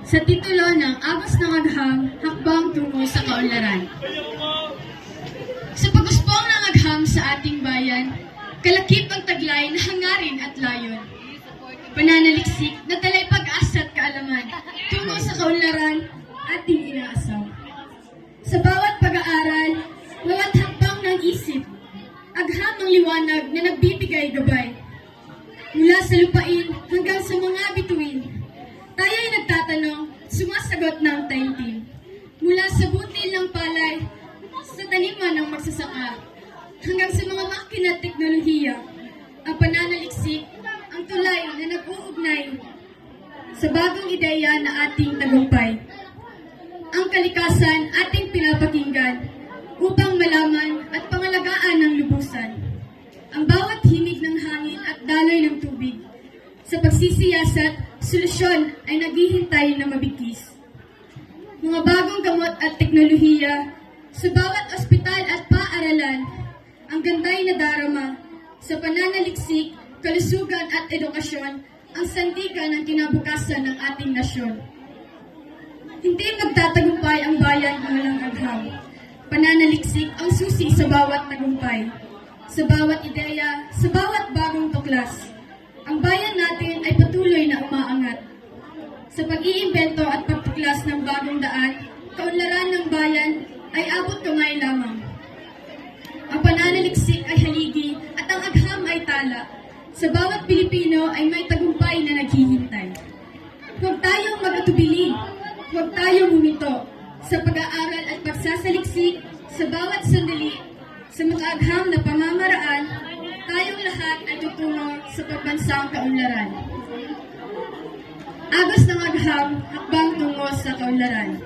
Sa titulo ng Agos ng Agham, Hakbang Tungo sa Kaunlaran. Sa pag-usbong ng agham sa ating bayan, kalakip ang taglay na hangarin at layon. Pananaliksik na talay pag-asa at kaalaman, tungo sa kaunlaran, ating inaasaw. Sa bawat pag-aaral, bawat hakbang ng isip, agham ang liwanag na nagbibigay gabay. Mula sa lupain hanggang sa mga bituin, tayo ay nagtatanong, sumasagot ng taimtim. Mula sa butil ng palay, sa taniman ng magsasaka, hanggang sa mga makina at teknolohiya, ang pananaliksik, ang tulay na nag-uugnay sa bagong ideya na ating tagumpay. Ang kalikasan ating pinapakinggan upang malaman at pangalagaan ng lubusan. Ang bawat himig ng hangin at daloy ng tubig, sa pagsisiyasat, solusyon ay naghihintay na mabigkis. Mga bagong gamot at teknolohiya, sa bawat ospital at paaralan, ang gantay na darama, sa pananaliksik, kalusugan at edukasyon, ang sandigan ng kinabukasan ng ating nasyon. Hindi magtatagumpay ang bayan ng walang agham. Pananaliksik ang susi sa bawat tagumpay. Sa bawat ideya, sa bawat bagong tuklas, ang bayan natin ay patuloy na umaangat. Sa pag-iimbento at pagtuklas ng bagong daan, kaunlaran ng bayan ay abot kamay lamang. Ang pananaliksik ay haligi at ang agham ay tala. Sa bawat Pilipino ay may tagumpay na naghihintay. Huwag tayong mag-atubili, huwag tayong humito sa pag-aaral at pagsasaliksik sa bawat sandali, sa mga agham na pamamaraan, tayong lahat ay tutungo sa pagbansang kaunlaran. Agos ng agham, hakbang tungo sa kaunlaran.